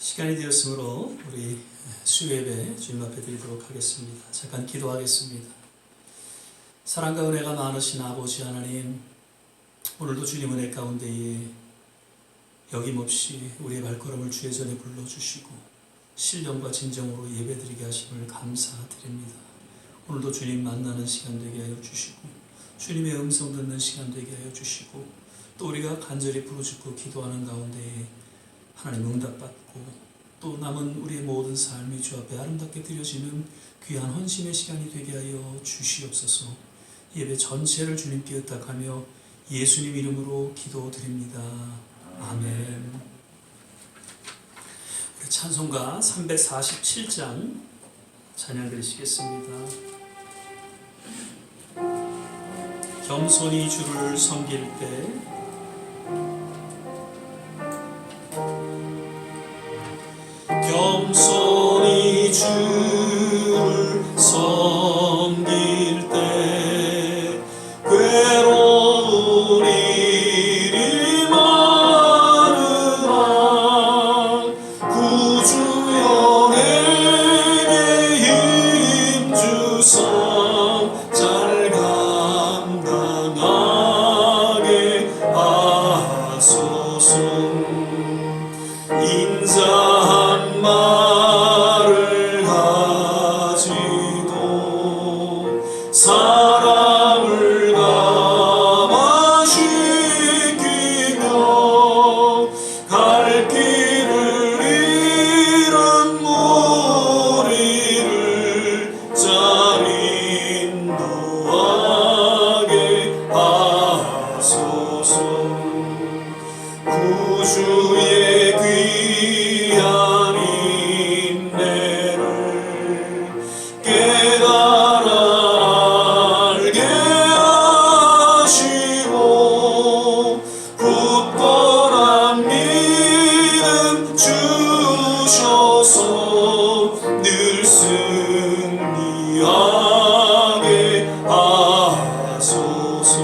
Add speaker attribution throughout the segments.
Speaker 1: 시간이 되었으므로 우리 수요예배 주님 앞에 드리도록 하겠습니다. 잠깐 기도하겠습니다. 사랑과 은혜가 많으신 아버지 하나님, 오늘도 주님 은혜 가운데에 여김없이 우리의 발걸음을 주의 전에 불러주시고 신령과 진정으로 예배드리게 하심을 감사드립니다. 오늘도 주님 만나는 시간 되게 하여 주시고 주님의 음성 듣는 시간 되게 하여 주시고 또 우리가 간절히 부르짖고 기도하는 가운데에 하나님 응답받고 또 남은 우리의 모든 삶이 주 앞에 아름답게 드려지는 귀한 헌신의 시간이 되게 하여 주시옵소서. 예배 전체를 주님께 의탁하며 예수님 이름으로 기도드립니다. 아멘. 우리 찬송가 347장 찬양 드리시겠습니다. 겸손히 주를 섬길 때 겸손히 주를 섬길 때 괴로운 일이 많으나 구주 영에게 힘주사 잘 감당하게 하소서. 인자한 말을 가지고 사람을 감화시키며 갈 길을 잃은 무리를 잘 인도하게 하소서. 구주의 귀한 인내를 깨달아 알게 하시고 굳건한 믿음 주셔서 늘 승리하게 하소서.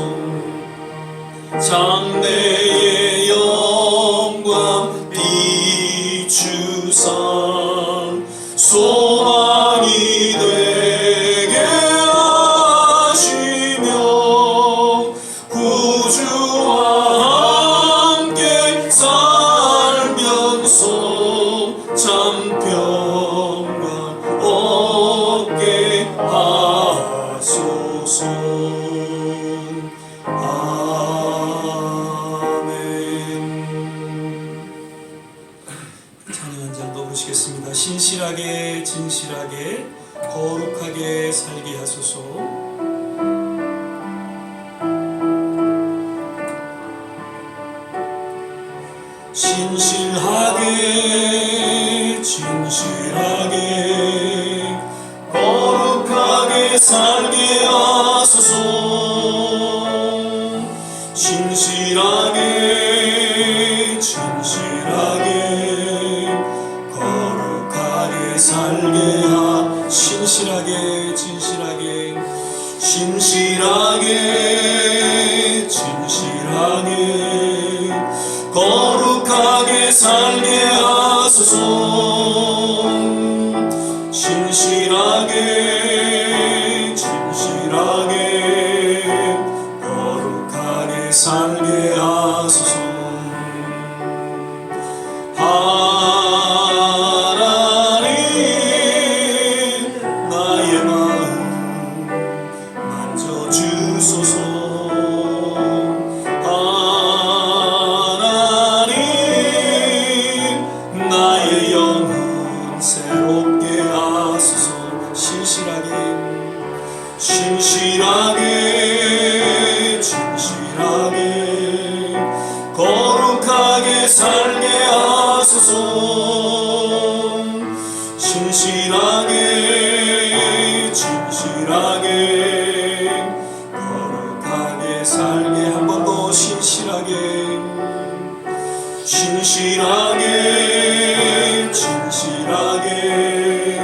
Speaker 1: 장래의 영광 비추사 소망이 되게 하시며 구주와 함께 살면서 참 평강 얻게 하소서. 신실하게 진실하게 거룩하게 살게 하소서. 신실하게 진실하게 거룩하게 살게 하소서. 신실하게 진실하게 살게 신실하게 진실하게 신실하게 진실하게 거룩하게 살게 하소서. 신실하게 진실하게 거룩하게 살게 하소서. 신실하게 진실하게 거룩하게 살게 하소서. 신실하게 진실하게 거룩하게 살게 한 번 더 신실하게 신실하게 진실하게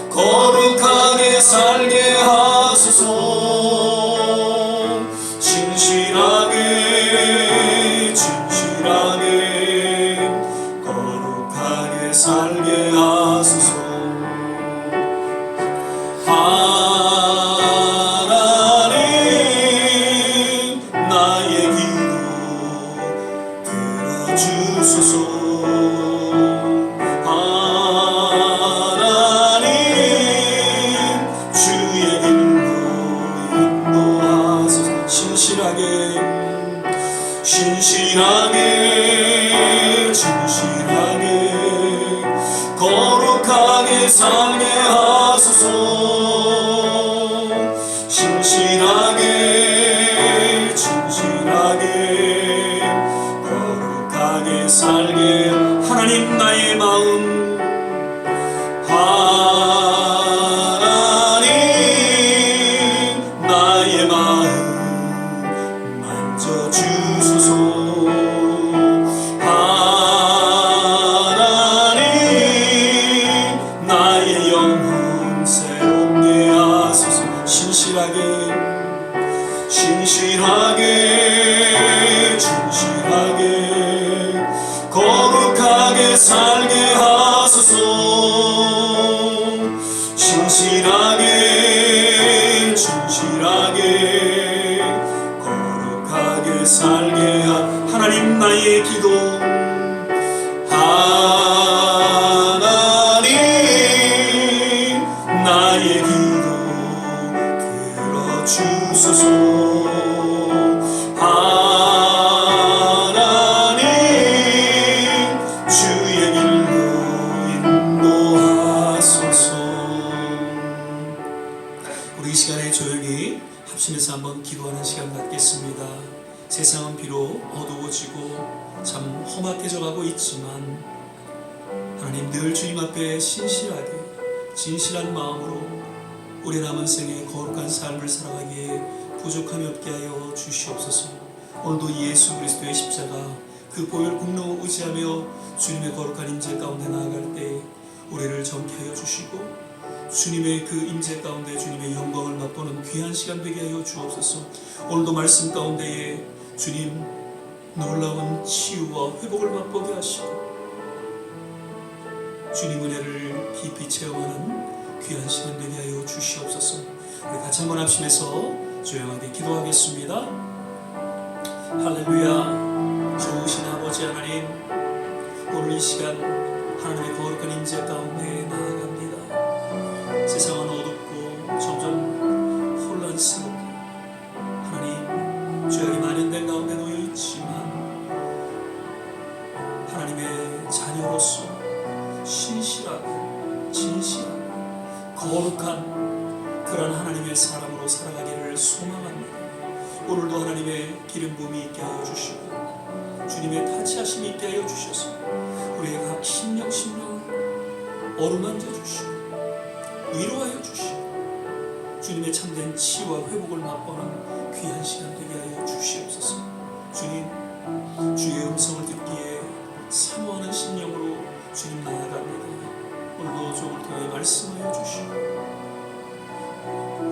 Speaker 1: 거룩하게 살게 하소서. 신실하게 진실하게 거룩하게 살게 하소서. 하나님 나의 기도 들어주소서. 하나님 주의 길로 인도하소서. 신실하게 거룩하게 살게 하소서. 신실하게 거룩하게 살게. 하나님 나의 마음, 하나님 나의 마음 만져주소서. 진실하게 거룩하게 살게 하소서. 진실하게 거룩하게 살게 하나님 나의 기도, 하나님 나의 기도 들어주소서. 합심해서 한번 기도하는 시간 갖겠습니다. 세상은 비록 어두워지고 참 험악해져 가고 있지만 하나님 늘 주님 앞에 신실하게 진실한 마음으로 우리 남은 생에 거룩한 삶을 살아가기에 부족함이 없게 하여 주시옵소서. 오늘도 예수 그리스도의 십자가 그 보혈 공로 의지하며 주님의 거룩한 임재 가운데 나아갈 때 우리를 정케 하여 주시고 주님의 그 임재 가운데 주님의 영광을 맛보는 귀한 시간 되게 하여 주옵소서. 오늘도 말씀 가운데에 주님 놀라운 치유와 회복을 맛보게 하시고 주님 은혜를 깊이 체험하는 귀한 시간 되게 하여 주시옵소서. 우리 같이 한번 합심해서 조용하게 기도하겠습니다. 할렐루야. 좋으신 아버지 하나님, 오늘 이 시간 하나님의 거룩한 임재 가운데 나아갑니다. 세상은 어둡고 점점 혼란스럽고 하나님 죄악이 만연된 가운데 놓여 있지만 하나님의 자녀로서 신실하고 진실하고 거룩한 그런 하나님의 사람으로 살아가기를 소망합니다. 오늘도 하나님의 기름 부음이 있게 하여 주시고 주님의 타치하심이 있게 하여 주셔서 우리의 각 심령 어루만져 주시고 위로하여 주시고 주님의 참된 치유와 회복을 맛보는 귀한 시간 되게 하여 주시옵소서. 주님, 주의 음성을 듣기에 사모하는 심령으로 주님 나아갑니다. 오늘도 종을 통해 말씀하여 주시고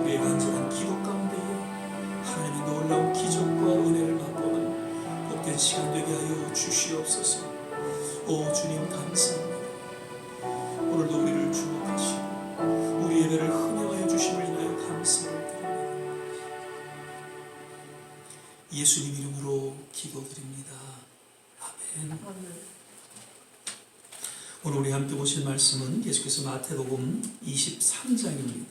Speaker 1: 우리의 간절한 기도 가운데에 하나님의 놀라운 기적과 은혜를 맛보는 복된 시간 되게 하여 주시옵소서. 오 주님 감사합니다. 오늘도 우리를 주목하시고 우리 예배를 흥행하여 주심을 인하여 감사를 드립니다. 예수님 이름으로 기도드립니다. 아멘. 오늘 우리 함께 보실 말씀은 계속해서 마태복음 23장입니다.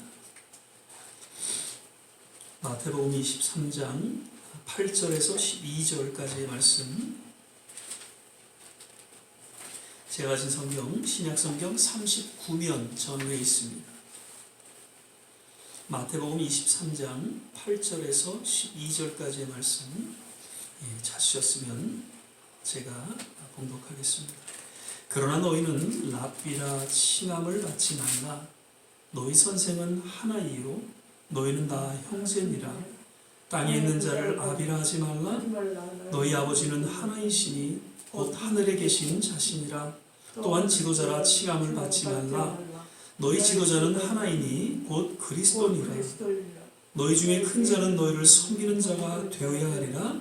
Speaker 1: 마태복음 23장 8절에서 12절까지의 말씀, 제가 가진 성경 신약성경 39면 전후에 있습니다. 마태복음 23장 8절에서 12절까지의 말씀 찾으셨으면 제가 봉독하겠습니다. 그러나 너희는 랍비라 칭함을 받지 말라. 너희 선생은 하나이요 너희는 다 형제니라. 땅에 있는 자를 아비라 하지 말라. 너희 아버지는 하나이시니 곧 하늘에 계신 자신이라. 또한 지도자라 칭함을 받지 말라. 너희 지도자는 하나이니 곧 그리스도니라. 너희 중에 큰 자는 너희를 섬기는 자가 되어야 하리라.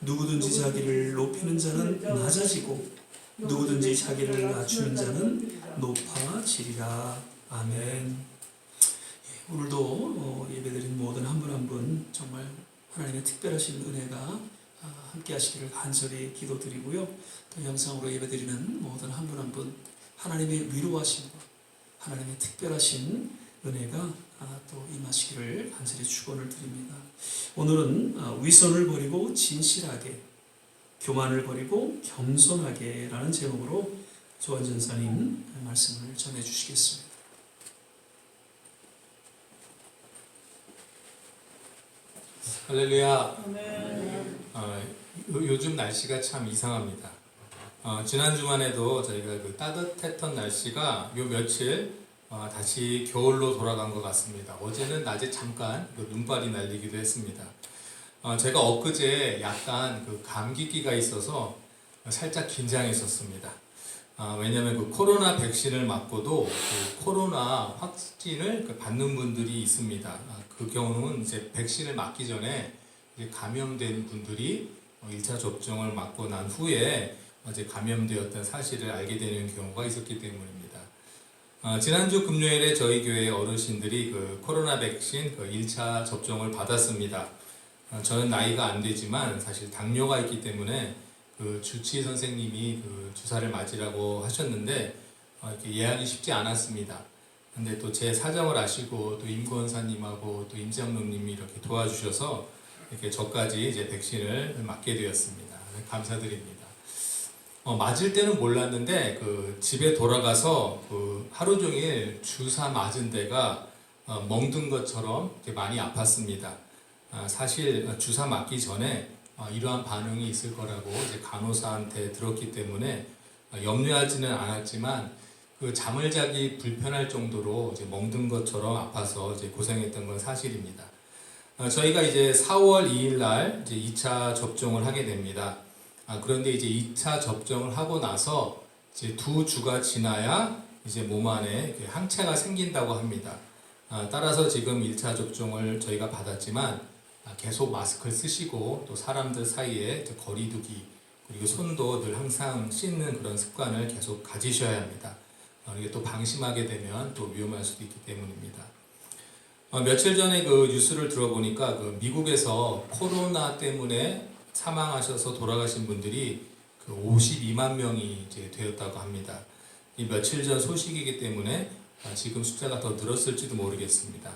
Speaker 1: 누구든지 자기를 높이는 자는 낮아지고 누구든지 자기를 낮추는 자는 높아지리라. 아멘. 오늘도 예배드린 모든 한 분 한 분 정말 하나님의 특별하신 은혜가 함께 하시기를 간절히 기도드리고요. 또 영상으로 예배드리는 모든 한 분 한 분 하나님의 위로하심과 하나님의 특별하신 은혜가 또 임하시기를 간절히 축원을 드립니다. 오늘은 위선을 버리고 진실하게, 교만을 버리고 겸손하게 라는 제목으로 조한 전사님 말씀을 전해 주시겠습니다.
Speaker 2: 할렐루야. 요즘 날씨가 참 이상합니다. 지난 주간에도 저희가 그 따뜻했던 날씨가 요 며칠 다시 겨울로 돌아간 것 같습니다. 어제는 낮에 잠깐 눈발이 날리기도 했습니다. 제가 엊그제 약간 그 감기기가 있어서 살짝 긴장했었습니다. 왜냐하면 그 코로나 백신을 맞고도 그 코로나 확진을 받는 분들이 있습니다. 그 경우는 이제 백신을 맞기 전에 이제 감염된 분들이 1차 접종을 맞고 난 후에 이제 감염되었던 사실을 알게 되는 경우가 있었기 때문입니다. 지난주 금요일에 저희 교회 어르신들이 그 코로나 백신 그 1차 접종을 받았습니다. 저는 나이가 안 되지만 사실 당뇨가 있기 때문에 그 주치의 선생님이 그 주사를 맞으라고 하셨는데 이렇게 예약이 쉽지 않았습니다. 근데 또 제 사정을 아시고 또 임 권사님하고 또 임장로님이 이렇게 도와주셔서 이렇게 저까지 이제 백신을 맞게 되었습니다. 감사드립니다. 맞을 때는 몰랐는데 그 집에 돌아가서 그 하루 종일 주사 맞은 데가 멍든 것처럼 이렇게 많이 아팠습니다. 사실 주사 맞기 전에 이러한 반응이 있을 거라고 이제 간호사한테 들었기 때문에 염려하지는 않았지만 그 잠을 자기 불편할 정도로 이제 멍든 것처럼 아파서 이제 고생했던 건 사실입니다. 저희가 이제 4월 2일 날 이제 2차 접종을 하게 됩니다. 그런데 이제 2차 접종을 하고 나서 이제 2주가 지나야 이제 몸 안에 항체가 생긴다고 합니다. 따라서 지금 1차 접종을 저희가 받았지만 계속 마스크를 쓰시고 또 사람들 사이에 거리두기 그리고 손도 늘 항상 씻는 그런 습관을 계속 가지셔야 합니다. 이게 또 방심하게 되면 또 위험할 수도 있기 때문입니다. 며칠 전에 그 뉴스를 들어보니까 그 미국에서 코로나 때문에 사망하셔서 돌아가신 분들이 그 52만 명이 이제 되었다고 합니다. 이 며칠 전 소식이기 때문에 지금 숫자가 더 늘었을지도 모르겠습니다.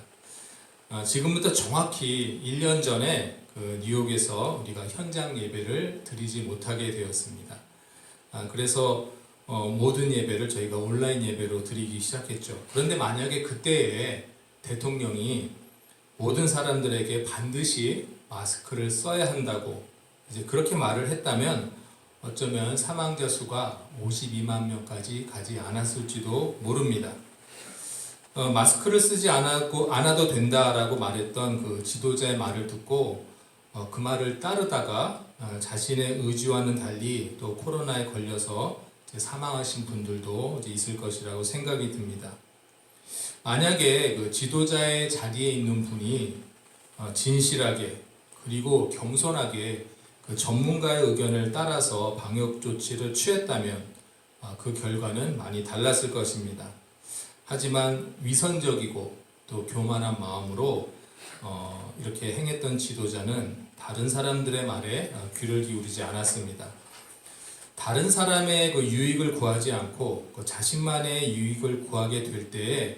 Speaker 2: 지금부터 정확히 1년 전에 그 뉴욕에서 우리가 현장 예배를 드리지 못하게 되었습니다. 그래서 모든 예배를 저희가 온라인 예배로 드리기 시작했죠. 그런데 만약에 그때에 대통령이 모든 사람들에게 반드시 마스크를 써야 한다고 이제 그렇게 말을 했다면 어쩌면 사망자 수가 52만 명까지 가지 않았을지도 모릅니다. 마스크를 쓰지 않아도 된다라고 말했던 그 지도자의 말을 듣고 그 말을 따르다가 자신의 의지와는 달리 또 코로나에 걸려서 사망하신 분들도 이제 있을 것이라고 생각이 듭니다. 만약에 그 지도자의 자리에 있는 분이 진실하게 그리고 겸손하게 그 전문가의 의견을 따라서 방역 조치를 취했다면 그 결과는 많이 달랐을 것입니다. 하지만 위선적이고 또 교만한 마음으로 이렇게 행했던 지도자는 다른 사람들의 말에 귀를 기울이지 않았습니다. 다른 사람의 그 유익을 구하지 않고 그 자신만의 유익을 구하게 될 때에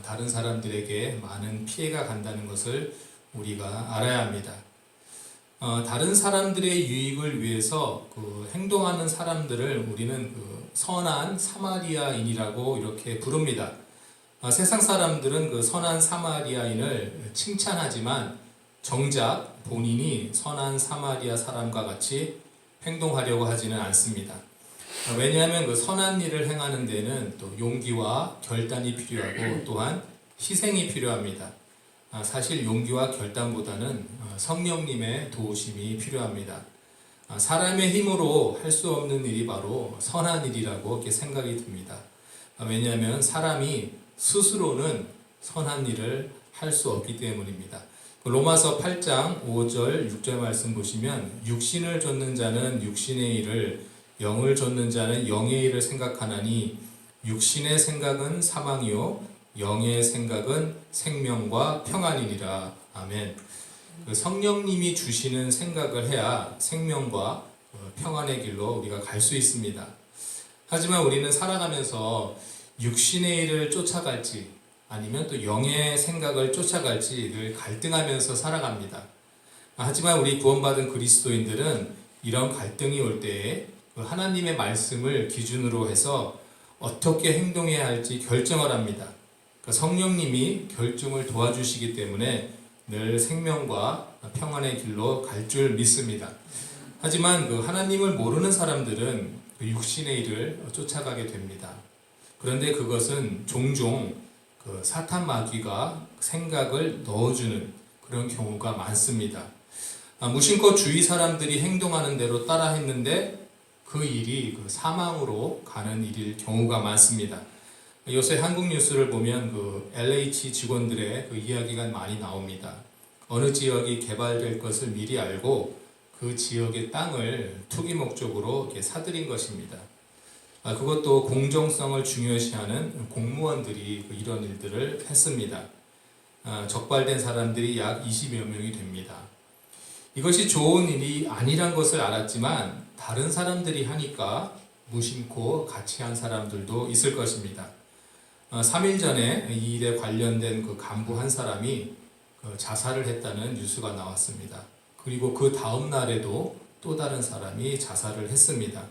Speaker 2: 다른 사람들에게 많은 피해가 간다는 것을 우리가 알아야 합니다. 다른 사람들의 유익을 위해서 그 행동하는 사람들을 우리는 그 선한 사마리아인이라고 이렇게 부릅니다. 세상 사람들은 그 선한 사마리아인을 칭찬하지만 정작 본인이 선한 사마리아 사람과 같이 행동하려고 하지는 않습니다. 왜냐하면 그 선한 일을 행하는 데는 또 용기와 결단이 필요하고 또한 희생이 필요합니다. 사실 용기와 결단보다는 성령님의 도우심이 필요합니다. 사람의 힘으로 할 수 없는 일이 바로 선한 일이라고 이렇게 생각이 듭니다. 왜냐하면 사람이 스스로는 선한 일을 할 수 없기 때문입니다. 로마서 8장 5절 6절 말씀 보시면 육신을 좇는 자는 육신의 일을 영을 좇는 자는 영의 일을 생각하나니 육신의 생각은 사망이요 영의 생각은 생명과 평안이니라. 아멘. 그 성령님이 주시는 생각을 해야 생명과 평안의 길로 우리가 갈 수 있습니다. 하지만 우리는 살아가면서 육신의 일을 쫓아갈지 아니면 또 영의 생각을 쫓아갈지 늘 갈등하면서 살아갑니다. 하지만 우리 구원받은 그리스도인들은 이런 갈등이 올 때에 하나님의 말씀을 기준으로 해서 어떻게 행동해야 할지 결정을 합니다. 성령님이 결정을 도와주시기 때문에 늘 생명과 평안의 길로 갈 줄 믿습니다. 하지만 하나님을 모르는 사람들은 육신의 일을 쫓아가게 됩니다. 그런데 그것은 종종 사탄 마귀가 생각을 넣어주는 그런 경우가 많습니다. 무심코 주위 사람들이 행동하는 대로 따라 했는데 그 일이 사망으로 가는 일일 경우가 많습니다. 요새 한국 뉴스를 보면 LH 직원들의 이야기가 많이 나옵니다. 어느 지역이 개발될 것을 미리 알고 그 지역의 땅을 투기 목적으로 사들인 것입니다. 그것도 공정성을 중요시하는 공무원들이 이런 일들을 했습니다. 적발된 사람들이 약 20여 명이 됩니다. 이것이 좋은 일이 아니란 것을 알았지만 다른 사람들이 하니까 무심코 같이 한 사람들도 있을 것입니다. 3일 전에 이 일에 관련된 간부 한 사람이 자살을 했다는 뉴스가 나왔습니다. 그리고 그 다음 날에도 또 다른 사람이 자살을 했습니다.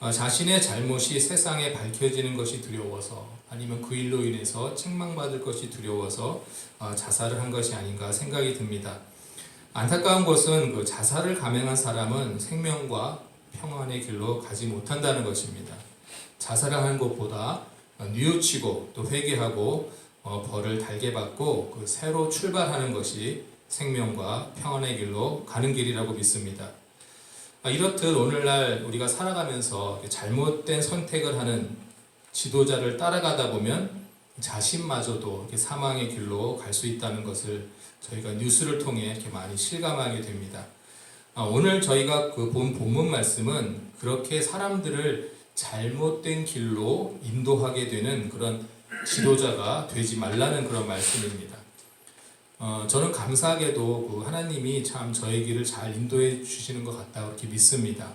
Speaker 2: 자신의 잘못이 세상에 밝혀지는 것이 두려워서 아니면 그 일로 인해서 책망받을 것이 두려워서 자살을 한 것이 아닌가 생각이 듭니다. 안타까운 것은 자살을 감행한 사람은 생명과 평안의 길로 가지 못한다는 것입니다. 자살을 하는 것보다 뉘우치고 또 회개하고 벌을 달게 받고 새로 출발하는 것이 생명과 평안의 길로 가는 길이라고 믿습니다. 이렇듯 오늘날 우리가 살아가면서 잘못된 선택을 하는 지도자를 따라가다 보면 자신마저도 사망의 길로 갈 수 있다는 것을 저희가 뉴스를 통해 이렇게 많이 실감하게 됩니다. 오늘 저희가 본 본문 말씀은 그렇게 사람들을 잘못된 길로 인도하게 되는 그런 지도자가 되지 말라는 그런 말씀입니다. 저는 감사하게도 하나님이 참 저의 길을 잘 인도해 주시는 것 같다고 그렇게 믿습니다.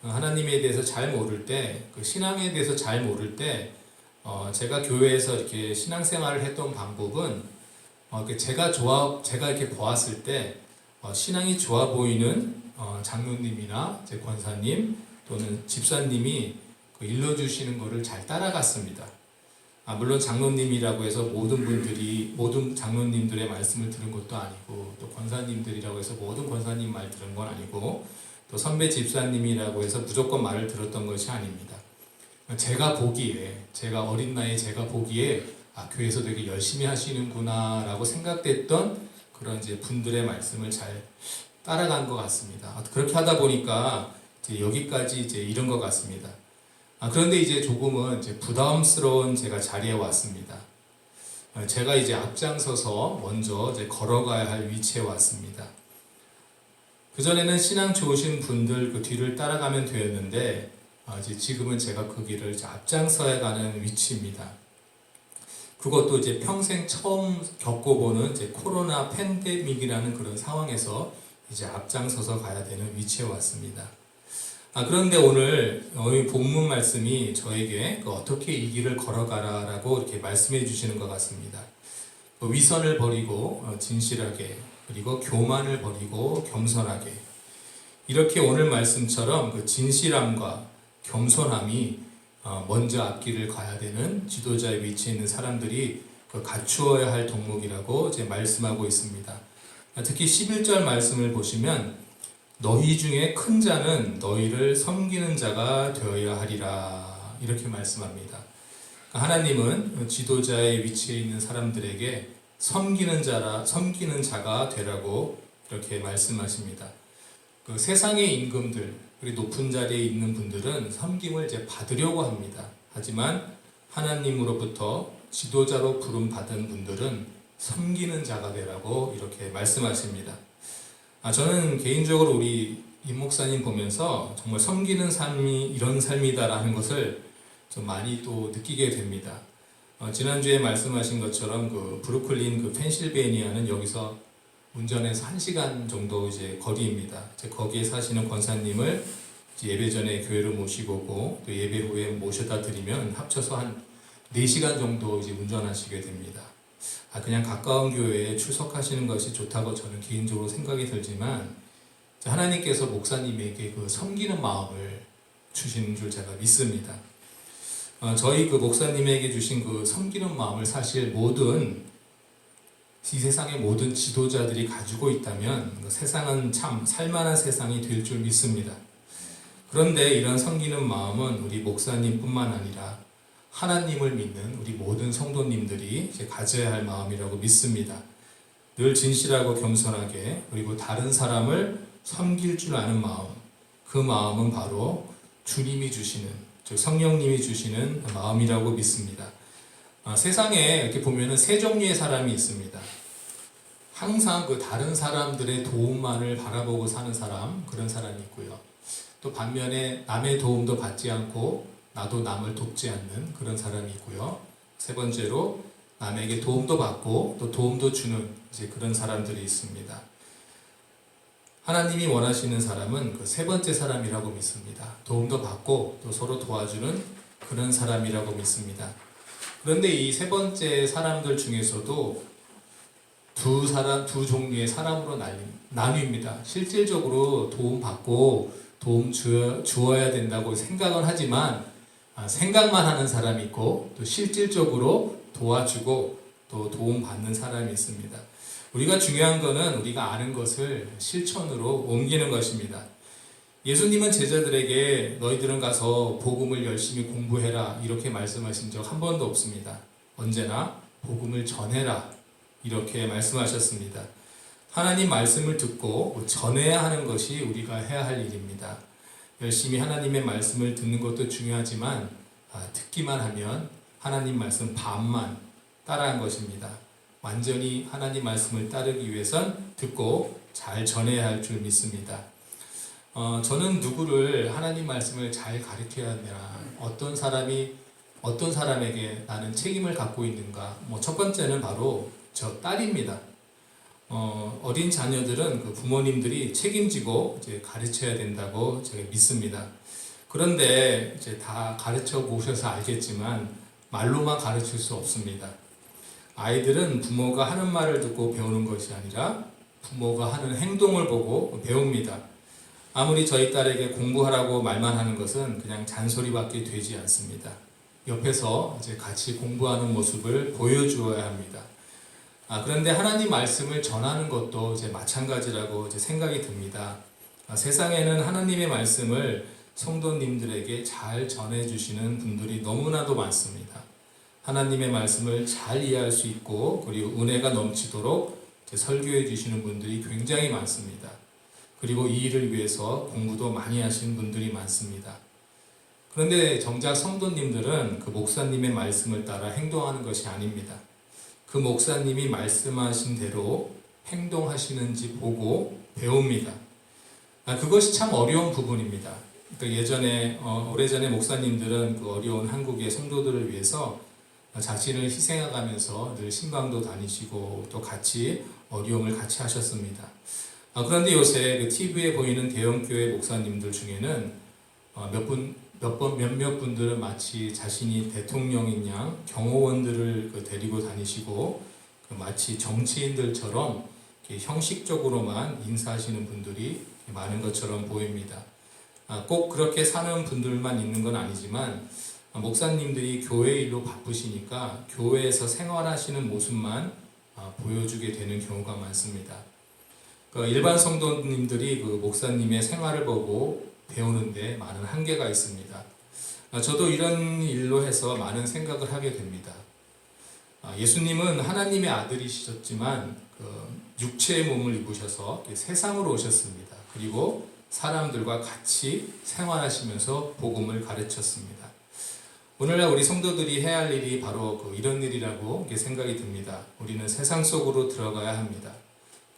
Speaker 2: 하나님에 대해서 잘 모를 때, 신앙에 대해서 잘 모를 때, 제가 교회에서 이렇게 신앙생활을 했던 방법은 제가 이렇게 보았을 때 신앙이 좋아 보이는 장로님이나 제 권사님 또는 집사님이 일러주시는 것을 잘 따라갔습니다. 물론 장로님이라고 해서 모든 장로님들의 말씀을 들은 것도 아니고 또 권사님들이라고 해서 모든 권사님 말 들은 건 아니고 또 선배 집사님이라고 해서 무조건 말을 들었던 것이 아닙니다. 제가 어린 나이에 제가 보기에 교회에서 되게 열심히 하시는구나 라고 생각됐던 그런 분들의 말씀을 잘 따라간 것 같습니다. 그렇게 하다 보니까 여기까지 이런 것 같습니다. 그런데 조금은 부담스러운 제가 자리에 왔습니다. 제가 앞장서서 먼저 걸어가야 할 위치에 왔습니다. 그전에는 신앙 좋으신 분들 뒤를 따라가면 되었는데, 지금은 제가 그 길을 앞장서야 가는 위치입니다. 그것도 평생 처음 겪어보는 코로나 팬데믹이라는 그런 상황에서 앞장서서 가야 되는 위치에 왔습니다. 그런데 오늘 본문 말씀이 저에게 어떻게 이 길을 걸어가라라고 이렇게 말씀해 주시는 것 같습니다. 위선을 버리고 진실하게, 그리고 교만을 버리고 겸손하게, 이렇게 오늘 말씀처럼 진실함과 겸손함이 먼저 앞길을 가야 되는 지도자의 위치에 있는 사람들이 갖추어야 할 덕목이라고 말씀하고 있습니다. 특히 11절 말씀을 보시면 너희 중에 큰 자는 너희를 섬기는 자가 되어야 하리라 이렇게 말씀합니다. 하나님은 지도자의 위치에 있는 사람들에게 섬기는 자가 되라고 이렇게 말씀하십니다. 세상의 임금들, 그리고 높은 자리에 있는 분들은 섬김을 받으려고 합니다. 하지만 하나님으로부터 지도자로 부름 받은 분들은 섬기는 자가 되라고 이렇게 말씀하십니다. 저는 개인적으로 우리 임 목사님 보면서 정말 섬기는 삶이 이런 삶이다라는 것을 좀 많이 또 느끼게 됩니다. 지난주에 말씀하신 것처럼 그 브루클린 그 펜실베이니아는 여기서 운전해서 1시간 정도 이제 거리입니다. 거기에 사시는 권사님을 예배 전에 교회로 모시고 오고 또 예배 후에 모셔다 드리면 합쳐서 한 4시간 정도 이제 운전하시게 됩니다. 그냥 가까운 교회에 출석하시는 것이 좋다고 저는 개인적으로 생각이 들지만 하나님께서 목사님에게 그 섬기는 마음을 주시는 줄 제가 믿습니다. 저희 그 목사님에게 주신 그 섬기는 마음을 사실 이 세상의 모든 지도자들이 가지고 있다면 세상은 참 살만한 세상이 될 줄 믿습니다. 그런데 이런 섬기는 마음은 우리 목사님뿐만 아니라 하나님을 믿는 우리 모든 성도님들이 이제 가져야 할 마음이라고 믿습니다. 늘 진실하고 겸손하게 그리고 다른 사람을 섬길 줄 아는 마음, 그 마음은 바로 주님이 주시는, 즉 성령님이 주시는 마음이라고 믿습니다. 세상에 이렇게 보면은 세 종류의 사람이 있습니다. 항상 그 다른 사람들의 도움만을 바라보고 사는 사람, 그런 사람이 있고요. 또 반면에 남의 도움도 받지 않고 나도 남을 돕지 않는 그런 사람이 있고요. 세 번째로 남에게 도움도 받고 또 도움도 주는 이제 그런 사람들이 있습니다. 하나님이 원하시는 사람은 그 세 번째 사람이라고 믿습니다. 도움도 받고 또 서로 도와주는 그런 사람이라고 믿습니다. 그런데 이 세 번째 사람들 중에서도 두 종류의 사람으로 나뉩니다. 실질적으로 도움받고 도움 주어야 된다고 생각은 하지만 생각만 하는 사람이 있고 또 실질적으로 도와주고 또 도움받는 사람이 있습니다. 우리가 중요한 것은 우리가 아는 것을 실천으로 옮기는 것입니다. 예수님은 제자들에게 너희들은 가서 복음을 열심히 공부해라 이렇게 말씀하신 적 한 번도 없습니다. 언제나 복음을 전해라 이렇게 말씀하셨습니다. 하나님 말씀을 듣고 전해야 하는 것이 우리가 해야 할 일입니다. 열심히 하나님의 말씀을 듣는 것도 중요하지만 듣기만 하면 하나님 말씀 반만 따라한 것입니다. 완전히 하나님 말씀을 따르기 위해선 듣고 잘 전해야 할 줄 믿습니다. 저는 누구를 하나님 말씀을 잘 가르쳐야 하느냐, 어떤 사람에게 나는 책임을 갖고 있는가. 첫 번째는 바로 저 딸입니다. 어린 자녀들은 그 부모님들이 책임지고 이제 가르쳐야 된다고 제가 믿습니다. 그런데 이제 다 가르쳐 보셔서 알겠지만 말로만 가르칠 수 없습니다. 아이들은 부모가 하는 말을 듣고 배우는 것이 아니라 부모가 하는 행동을 보고 배웁니다. 아무리 저희 딸에게 공부하라고 말만 하는 것은 그냥 잔소리밖에 되지 않습니다. 옆에서 이제 같이 공부하는 모습을 보여주어야 합니다. 그런데 하나님 말씀을 전하는 것도 이제 마찬가지라고 이제 생각이 듭니다. 세상에는 하나님의 말씀을 성도님들에게 잘 전해주시는 분들이 너무나도 많습니다. 하나님의 말씀을 잘 이해할 수 있고 그리고 은혜가 넘치도록 설교해 주시는 분들이 굉장히 많습니다. 그리고 이 일을 위해서 공부도 많이 하신 분들이 많습니다. 그런데 정작 성도님들은 그 목사님의 말씀을 따라 행동하는 것이 아닙니다. 그 목사님이 말씀하신 대로 행동하시는지 보고 배웁니다. 그것이 참 어려운 부분입니다. 오래전에 목사님들은 그 어려운 한국의 성도들을 위해서 자신을 희생해가면서 늘 신방도 다니시고 또 같이 어려움을 같이 하셨습니다. 그런데 요새 그 TV에 보이는 대형교회 목사님들 중에는 몇몇 분들은 마치 자신이 대통령인 양 경호원들을 데리고 다니시고 마치 정치인들처럼 형식적으로만 인사하시는 분들이 많은 것처럼 보입니다. 꼭 그렇게 사는 분들만 있는 건 아니지만 목사님들이 교회 일로 바쁘시니까 교회에서 생활하시는 모습만 보여주게 되는 경우가 많습니다. 일반 성도님들이 그 목사님의 생활을 보고 배우는데 많은 한계가 있습니다. 저도 이런 일로 해서 많은 생각을 하게 됩니다. 예수님은 하나님의 아들이셨지만 육체의 몸을 입으셔서 세상으로 오셨습니다. 그리고 사람들과 같이 생활하시면서 복음을 가르쳤습니다. 오늘날 우리 성도들이 해야 할 일이 바로 이런 일이라고 생각이 듭니다. 우리는 세상 속으로 들어가야 합니다.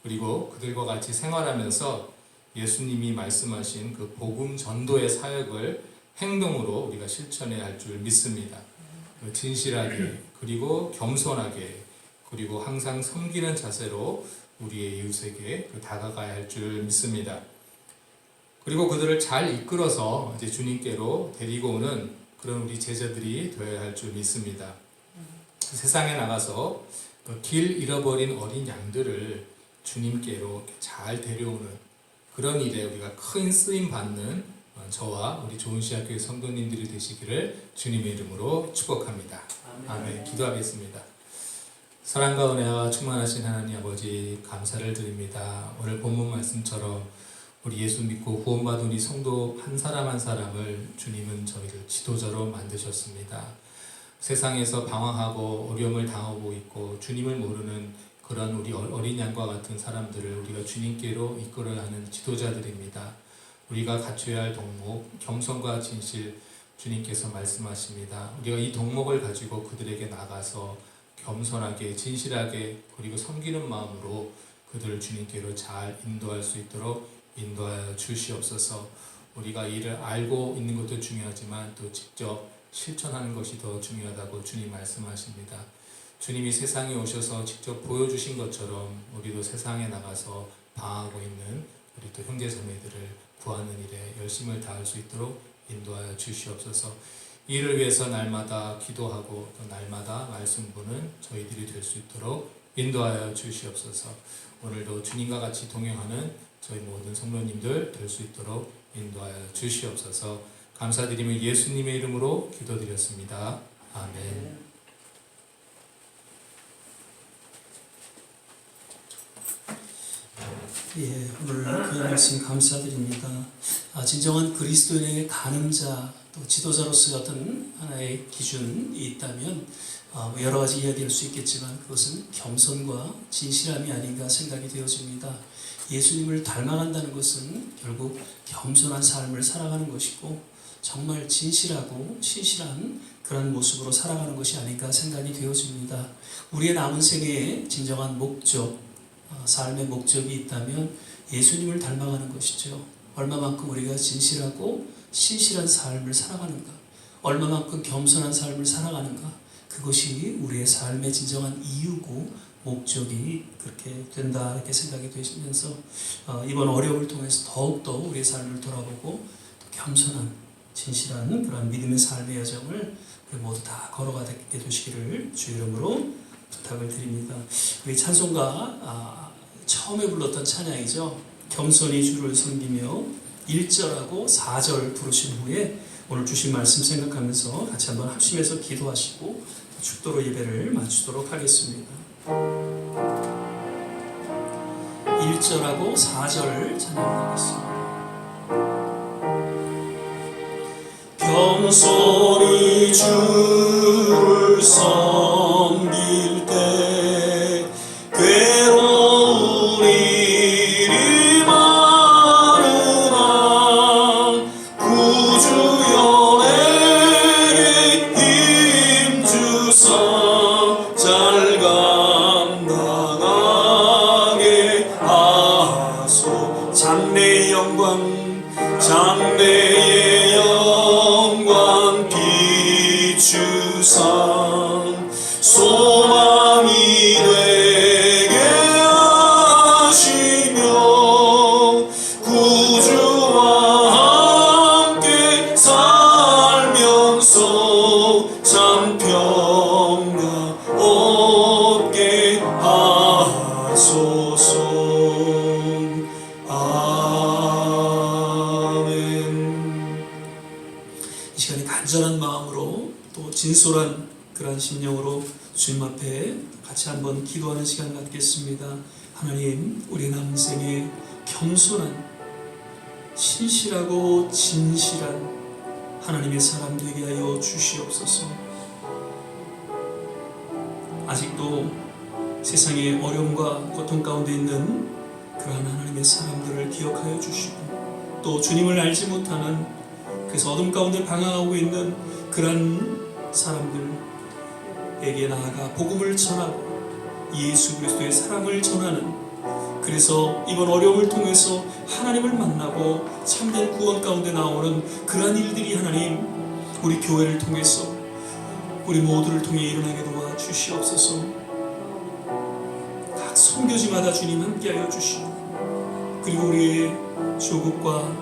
Speaker 2: 그리고 그들과 같이 생활하면서 예수님이 말씀하신 그 복음 전도의 사역을 행동으로 우리가 실천해야 할 줄 믿습니다. 진실하게 그리고 겸손하게 그리고 항상 섬기는 자세로 우리의 이웃에게 다가가야 할 줄 믿습니다. 그리고 그들을 잘 이끌어서 이제 주님께로 데리고 오는 그런 우리 제자들이 되어야 할 줄 믿습니다. 세상에 나가서 길 잃어버린 어린 양들을 주님께로 잘 데려오는 그런 일에 우리가 큰 쓰임 받는 저와 우리 좋은시학교의 성도님들이 되시기를 주님의 이름으로 축복합니다. 아멘. 기도하겠습니다. 사랑과 은혜와 충만하신 하나님 아버지 감사를 드립니다. 오늘 본문 말씀처럼 우리 예수 믿고 구원받은 우리 성도 한 사람 한 사람을 주님은 저희를 지도자로 만드셨습니다. 세상에서 방황하고 어려움을 당하고 있고 주님을 모르는 그런 우리 어린 양과 같은 사람들을 우리가 주님께로 이끌어야 하는 지도자들입니다. 우리가 갖춰야 할 덕목, 겸손과 진실 주님께서 말씀하십니다. 우리가 이 덕목을 가지고 그들에게 나가서 겸손하게 진실하게 그리고 섬기는 마음으로 그들을 주님께로 잘 인도할 수 있도록 인도하여 주시옵소서. 우리가 이를 알고 있는 것도 중요하지만 또 직접 실천하는 것이 더 중요하다고 주님 말씀하십니다. 주님이 세상에 오셔서 직접 보여주신 것처럼 우리도 세상에 나가서 방황하고 있는 우리 또 형제자매들을 구하는 일에 열심을 다할 수 있도록 인도하여 주시옵소서. 이를 위해서 날마다 기도하고 또 날마다 말씀 보는 저희들이 될 수 있도록 인도하여 주시옵소서. 오늘도 주님과 같이 동행하는 저희 모든 성도님들 될 수 있도록 인도하여 주시옵소서. 감사드리며 예수님의 이름으로 기도드렸습니다. 아멘.
Speaker 1: 예, 오늘 그 말씀 감사드립니다. 진정한 그리스도인의 가늠자 또 지도자로서의 어떤 하나의 기준이 있다면 여러 가지 이야기할 수 있겠지만 그것은 겸손과 진실함이 아닌가 생각이 되어집니다. 예수님을 닮아간다는 것은 결국 겸손한 삶을 살아가는 것이고 정말 진실하고 신실한 그런 모습으로 살아가는 것이 아닌가 생각이 되어집니다. 우리의 남은 생애의 진정한 목적, 삶의 목적이 있다면 예수님을 닮아가는 것이죠. 얼마만큼 우리가 진실하고 신실한 삶을 살아가는가, 얼마만큼 겸손한 삶을 살아가는가, 그것이 우리의 삶의 진정한 이유고 목적이 그렇게 된다 이렇게 생각이 되시면서 이번 어려움을 통해서 더욱더 우리의 삶을 돌아보고 겸손한 진실한 그런 믿음의 삶의 여정을 모두 다 걸어가게 되시기를 주 이름으로 부탁을 드립니다. 우리 찬송가 처음에 불렀던 찬양이죠. 겸손히 주를 섬기며 1절하고 4절 부르신 후에 오늘 주신 말씀 생각하면서 같이 한번 합심해서 기도하시고 축도로 예배를 마치도록 하겠습니다. 1절하고 4절 찬양하겠습니다. 겸손히 주를 섬길 때 괴로운 일이 많으나 구주연에게 힘주사 잘 감당하게 하소. 장래의 영광 장래의 영광 비추사 소망이 되게 하시며 구주와 함께 살면서 참 평강 얻게 하소서. 이 시간에 간절한 마음으로 또 진솔한 그런 심령으로 주님 앞에 같이 한번 기도하는 시간 갖겠습니다. 하나님, 우리 남은 생에 겸손한 신실하고 진실한 하나님의 사람 되게 하여 주시옵소서. 아직도 세상의 어려움과 고통 가운데 있는 그러한 하나님의 사람들을 기억하여 주시고 또 주님을 알지 못하는 그래서 어둠 가운데 방황하고 있는 그런 사람들에게 나아가 복음을 전하고 예수 그리스도의 사랑을 전하는 그래서 이번 어려움을 통해서 하나님을 만나고 참된 구원 가운데 나오는 그러한 일들이 하나님 우리 교회를 통해서 우리 모두를 통해 일어나게 도와 주시옵소서. 각 선교지마다 주님 함께하여 주시고, 그리고 우리의 조국과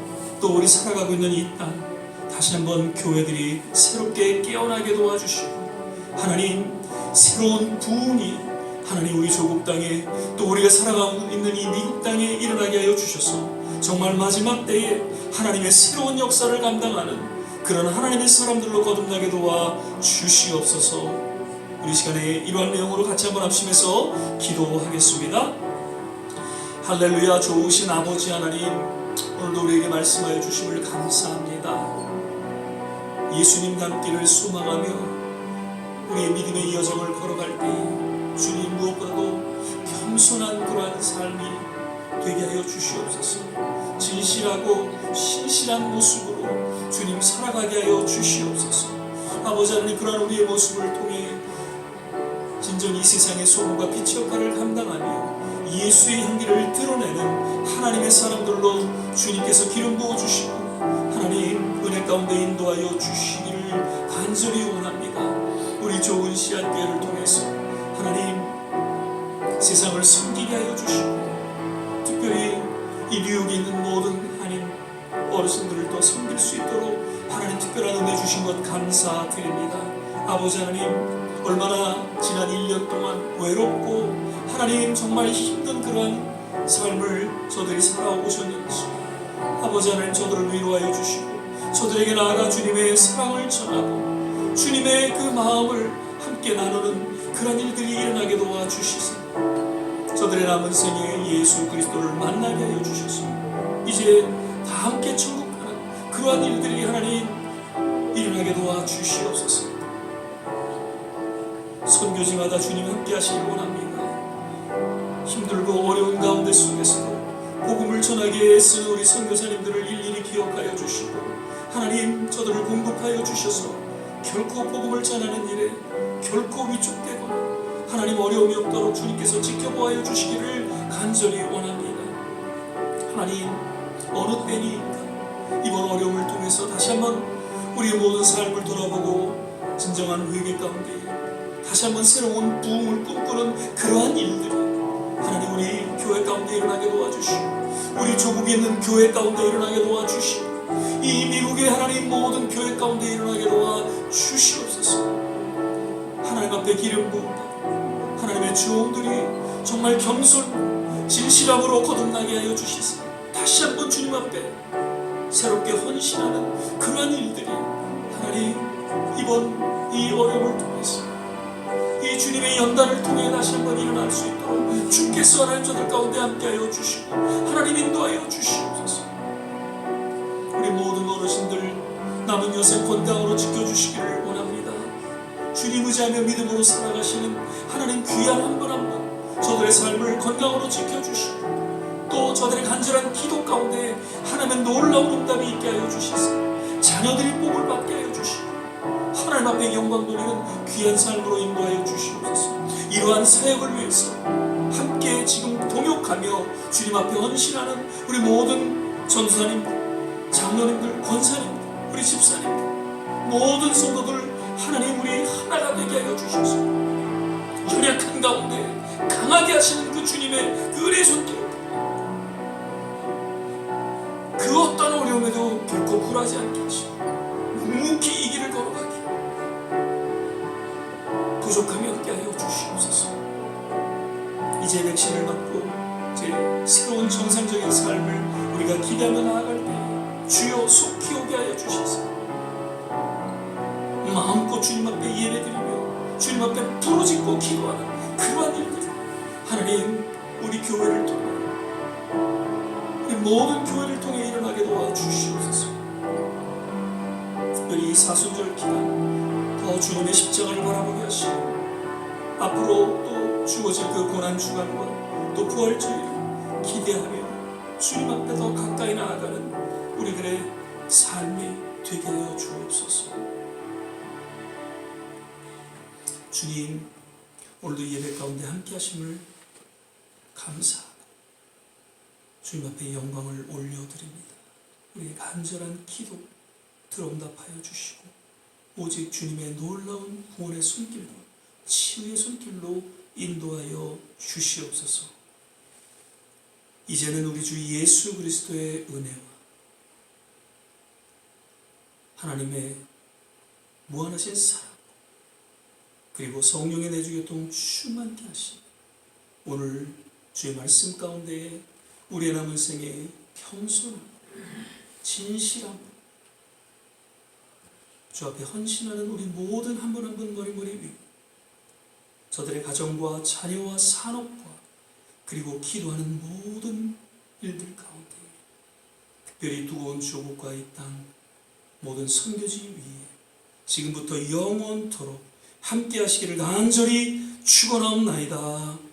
Speaker 1: 또 우리 살아가고 있는 이 땅 다시 한번 교회들이 새롭게 깨어나게 도와주시고, 하나님 새로운 부흥이 하나님 우리 조국 땅에 또 우리가 살아가고 있는 이 미국 땅에 일어나게 하여 주셔서 정말 마지막 때에 하나님의 새로운 역사를 감당하는 그런 하나님의 사람들로 거듭나게 도와 주시옵소서. 우리 시간에 이러한 내용으로 같이 한번 합심해서 기도하겠습니다. 할렐루야. 좋으신 아버지 하나님, 오늘도 우리에게 말씀하여 주심을 감사합니다. 예수님과 함께를 소망하며 우리의 믿음의 여정을 걸어갈 때 주님 무엇보다도 겸손한 그러한 삶이 되게 하여 주시옵소서. 진실하고 신실한 모습으로 주님 살아가게 하여 주시옵소서. 아버지 하나님, 그러한 우리의 모습을 통해 진정 이 세상의 소금과 빛의 역할을 감당하며 예수의 향기를 드러내는 하나님의 사람들로 주님께서 기름 부어주시고 하나님 은혜 가운데 인도하여 주시기를 간절히 원합니다. 우리 좋은 씨앗교회를 통해서 하나님 세상을 섬기게 하여 주시고, 특별히 이 뉴욕에 있는 모든 한인 어르신들을 더 섬길 수 있도록 하나님 특별한 은혜 주신 것 감사드립니다. 아버지 하나님, 얼마나 지난 1년 동안 외롭고 하나님 정말 힘든 그런 삶을 저들이 살아오셨는지 아버지 하나님 저들을 위로하여 주시고 저들에게 나아가 주님의 사랑을 전하고 주님의 그 마음을 함께 나누는 그런 일들이 일어나게 도와주시사 저들의 남은 생에 예수 그리스도를 만나게 하여 주셔서 이제 다 함께 천국 가는 그러한 일들이 하나님 일어나게 도와주시옵소서. 선교지마다 주님 함께 하시길 원합니다. 힘들고 어려운 가운데 속에서도 복음을 전하기에 애쓰는 우리 선교사님들을 일일이 기억하여 주시고 하나님 저들을 공급하여 주셔서 결코 복음을 전하는 일에 결코 위축되거나 하나님 어려움이 없도록 주님께서 지켜보아여 주시기를 간절히 원합니다. 하나님 어느 때니까 이번 어려움을 통해서 다시 한번 우리의 모든 삶을 돌아보고 진정한 회개 가운데 다시 한번 새로운 부흥을 꿈꾸는 그러한 일들이 하나님 우리 교회 가운데 일어나게 도와주시고 우리 조국에 있는 교회 가운데 일어나게 도와주시고 이 미국의 하나님 모든 교회 가운데 일어나게 도와주시옵소서. 하나님 앞에 기름 부음받고 하나님의 종들이 정말 겸손 진실함으로 거듭나게 하여 주시사 다시 한번 주님 앞에 새롭게 헌신하는 그러한 일들이 하나님 이번 이 어려움을 통해서 이 주님의 연단을 통해 다시 한번 일어날 수 있도록 주께서 하나님 저들 가운데 함께하여 주시고 하나님 인도하여 주시옵소서. 우리 모든 어르신들 남은 여생 건강으로 지켜주시기를 원합니다. 주님 의지하며 믿음으로 살아가시는 하나님 귀한 한 분 한 분 저들의 삶을 건강으로 지켜주시고 또 저들의 간절한 기도 가운데 하나님의 놀라운 응답이 있게 하여 주시사 자녀들이 복을 받게 하여 주시고 하나님 앞에 영광 돌리는 귀한 삶으로 인도하여 주시옵소서. 이러한 사역을 위해서 함께 지금 동역하며 주님 앞에 헌신하는 우리 모든 전사님들, 장로님들, 권사님들, 우리 집사님들, 모든 성도들 하나님 우리 하나가 되게 하여 주셔서 연약한 가운데 강하게 하시는 그 주님의 그 은혜의 손길 그 어떤 어려움에도 결코 굴하지 않게 하시고 묵묵히 이 길을 걸어가기 부족함이 없게 하여 주시옵소서. 이제 백신을 맞고 이제 새로운 정상적인 삶을 우리가 기대하며 나아갈 때 주여 속히 오게 하여 주셔서 마음껏 주님 앞에 예배드리며 주님 앞에 부르짖고 기도하는 그러한 일들 하나님 우리 교회를 통해 우리 모든 교회를 통해 일어나게 도와주시옵소서. 특별히 이 사순절 기간 더 주님의 십자가를 바라보게 하시고 앞으로 또 주어질 그 고난 주간과 또 부활주의를 기대하며 주님 앞에 더 가까이 나아가는 우리들의 삶이 되게 하여 주옵소서. 주님 오늘도 예배 가운데 함께 하심을 감사합니다. 주님 앞에 영광을 올려드립니다. 우리의 간절한 기도 들응답하여 주시고 오직 주님의 놀라운 구원의 손길로 치유의 손길로 인도하여 주시옵소서. 이제는 우리 주 예수 그리스도의 은혜와 하나님의 무한하신 사랑 그리고 성령의 내주교통 충만케 하시니 오늘 주의 말씀 가운데에 우리의 남은 생에 겸손함, 진실함, 주 앞에 헌신하는 우리 모든 한 분 한 분 머리머리 위 저들의 가정과 자녀와 산업과 그리고 기도하는 모든 일들 가운데 특별히 두고온 조국과 이 땅 모든 선교지 위에 지금부터 영원토록 함께 하시기를 간절히 축원하옵나이다.